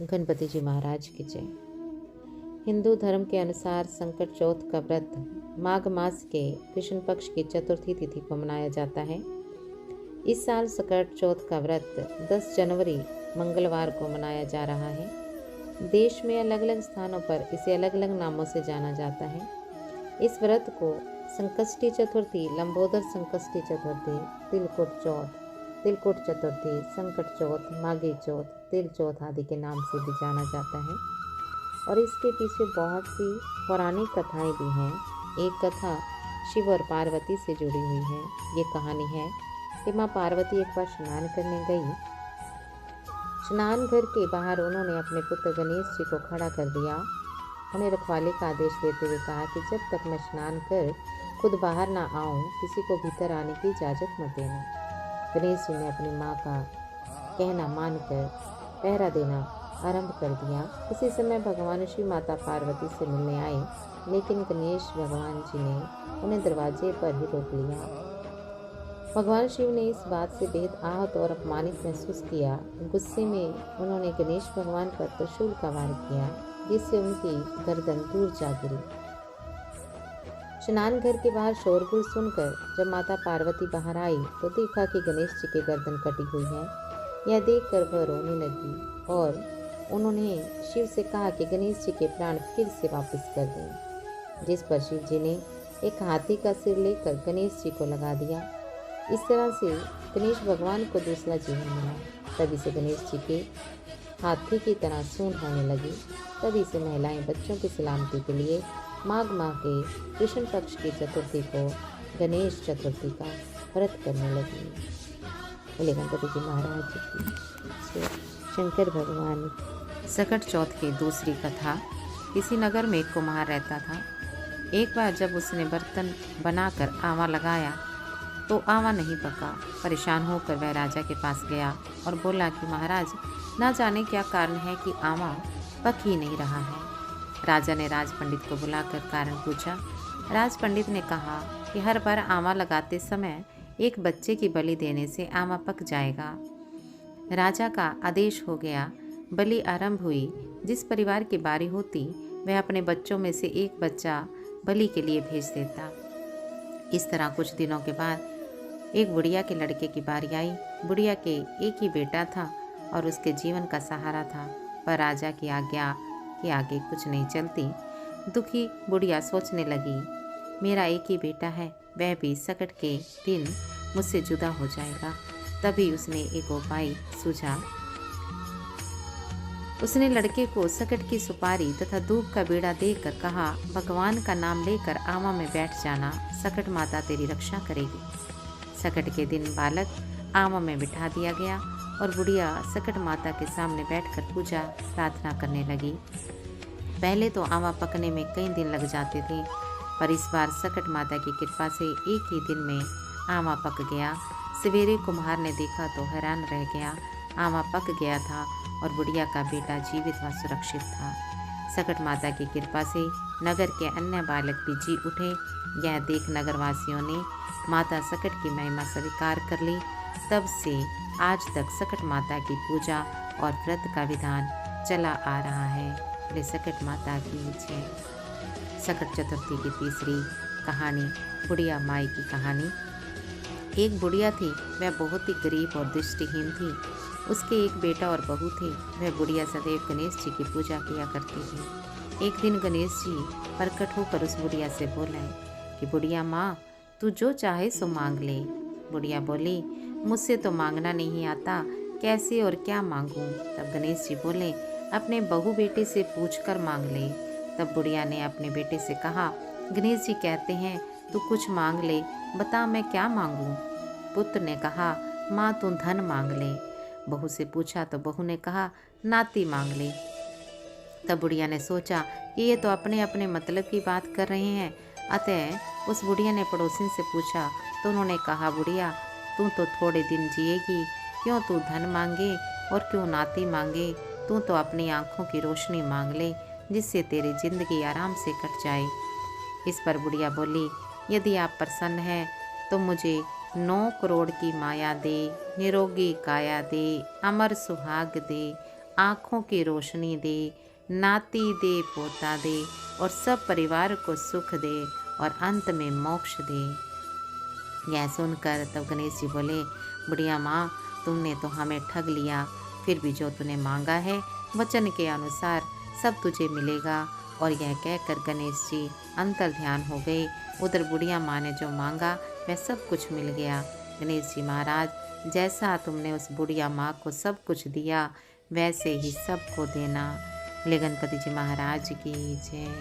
गणपति जी महाराज की जय। हिंदू धर्म के अनुसार संकट चौथ का व्रत माघ मास के कृष्ण पक्ष की चतुर्थी तिथि को मनाया जाता है। इस साल संकट चौथ का व्रत 10 जनवरी मंगलवार को मनाया जा रहा है। देश में अलग अलग स्थानों पर इसे अलग अलग नामों से जाना जाता है। इस व्रत को संकष्टी चतुर्थी, लंबोदर संकष्टी चतुर्थी, तिलकुट चतुर्थी, संकट चौथ, माघी चौथ, तिल चौथ आदि के नाम से भी जाना जाता है और इसके पीछे बहुत सी पौराणिक कथाएं भी हैं। एक कथा शिव और पार्वती से जुड़ी हुई है। ये कहानी है कि माँ पार्वती एक बार स्नान करने गई। स्नान घर के बाहर उन्होंने अपने पुत्र गणेश जी को खड़ा कर दिया। उन्हें रखवाले का आदेश देते हुए कहा कि जब तक मैं स्नान कर खुद बाहर ना आऊं, किसी को भीतर आने की इजाज़त मत देना। गणेश जी ने अपनी माँ का कहना मानकर पहरा देना आरंभ कर दिया। उसी समय भगवान शिव माता पार्वती से मिलने आए, लेकिन गणेश भगवान जी ने उन्हें दरवाजे पर ही रोक लिया। भगवान शिव ने इस बात से बेहद आहत और अपमानित महसूस किया। गुस्से में उन्होंने गणेश भगवान पर त्रिशूल का वार किया, जिससे उनकी गर्दन दूर जा गिरी। स्नान घर के बाहर शोरगुल सुनकर जब माता पार्वती बाहर आई तो देखा कि गणेश जी की गर्दन कटी हुई है। यह देखकर वह रोने लगी और उन्होंने शिव से कहा कि गणेश जी के प्राण फिर से वापस कर दें, जिस पर शिव जी ने एक हाथी का सिर लेकर गणेश जी को लगा दिया। इस तरह से गणेश भगवान को दूसरा जीवन मिला। तभी से गणेश जी के हाथी की तरह सूंड होने लगी। तभी से महिलाएं बच्चों की सलामती के लिए माघ माह के कृष्ण पक्ष की चतुर्थी को गणेश चतुर्थी का व्रत करने लगी। बोले गणपति जी महाराज की। शंकर भगवान। संकट चौथ की दूसरी कथा। किसी नगर में एक कुम्हार रहता था। एक बार जब उसने बर्तन बनाकर आवा लगाया तो आवा नहीं पका। परेशान होकर वह राजा के पास गया और बोला कि महाराज, ना जाने क्या कारण है कि आवा पक ही नहीं रहा है। राजा ने राज पंडित को बुलाकर कारण पूछा। राज पंडित ने कहा कि हर बार आवा लगाते समय एक बच्चे की बलि देने से आवा पक जाएगा। राजा का आदेश हो गया। बलि आरंभ हुई। जिस परिवार की बारी होती वह अपने बच्चों में से एक बच्चा बलि के लिए भेज देता। इस तरह कुछ दिनों के बाद एक बुढ़िया के लड़के की बारी आई। बुढ़िया के एक ही बेटा था और उसके जीवन का सहारा था, पर राजा की आज्ञा के आगे कुछ नहीं चलती। दुखी बुढ़िया सोचने लगी, मेरा एक ही बेटा है, वह भी संकट के दिन मुझसे जुदा हो जाएगा। तभी उसने एक उपाय सूझा। उसने लड़के को संकट की सुपारी तथा दूब का बेड़ा देकर कहा, भगवान का नाम लेकर आवा में बैठ जाना, संकट माता तेरी रक्षा करेगी। संकट के दिन बालक आवा में बिठा दिया गया और बुढ़िया संकट माता के सामने बैठकर पूजा प्रार्थना करने लगी। पहले तो आवा पकने में कई दिन लग जाते थे, पर इस बार संकट माता की कृपा से एक ही दिन में आवा पक गया। सवेरे कुम्हार ने देखा तो हैरान रह गया। आवा पक गया था और बुढ़िया का बेटा जीवित व सुरक्षित था। संकट माता की कृपा से नगर के अन्य बालक भी जी उठे। यह देख नगरवासियों ने माता संकट की महिमा स्वीकार कर ली। तब से आज तक संकट माता की पूजा और व्रत का विधान चला आ रहा है। संकट माता की जय। संकट चतुर्थी की तीसरी कहानी, बुढ़िया माई की कहानी। एक बुढ़िया थी, वह बहुत ही गरीब और दृष्टिहीन थी। उसके एक बेटा और बहू थे। वह बुढ़िया सदैव गणेश जी की पूजा किया करती थी। एक दिन गणेश जी प्रकट होकर उस बुढ़िया से बोले कि बुढ़िया माँ, तू जो चाहे सो मांग ले। बुढ़िया बोली, मुझसे तो मांगना नहीं आता, कैसे और क्या मांगूं। तब गणेश जी बोले, अपने बहू बेटे से पूछकर मांग ले। तब बुढ़िया ने अपने बेटे से कहा, गणेश जी कहते हैं तू कुछ मांग ले, बता मैं क्या मांगूं। पुत्र ने कहा, माँ तू धन मांग ले। बहू से पूछा तो बहू ने कहा, नाती मांग ले। तब बुढ़िया ने सोचा कि ये तो अपने अपने मतलब की बात कर रहे हैं। अतः उस बुढ़िया ने पड़ोसिन से पूछा तो उन्होंने कहा, बुढ़िया तू तो थोड़े दिन जिएगी, क्यों तू धन मांगे और क्यों नाती मांगे। तू तो अपनी आंखों की रोशनी मांग ले, जिससे तेरी जिंदगी आराम से कट जाए। इस पर बुढ़िया बोली, यदि आप प्रसन्न हैं तो मुझे 9 करोड़ की माया दे, निरोगी काया दे, अमर सुहाग दे, आँखों की रोशनी दे, नाती दे, पोता दे और सब परिवार को सुख दे और अंत में मोक्ष दे। यह सुनकर तब गणेश जी बोले, बुढ़िया माँ, तुमने तो हमें ठग लिया, फिर भी जो तूने मांगा है वचन के अनुसार सब तुझे मिलेगा। और यह कहकर गणेश जी अंतर ध्यान हो गए। उधर बुढ़िया माँ ने जो मांगा वह सब कुछ मिल गया। गणेश जी महाराज, जैसा तुमने उस बुढ़िया माँ को सब कुछ दिया वैसे ही सबको देना। ले गणपति जी महाराज की जय।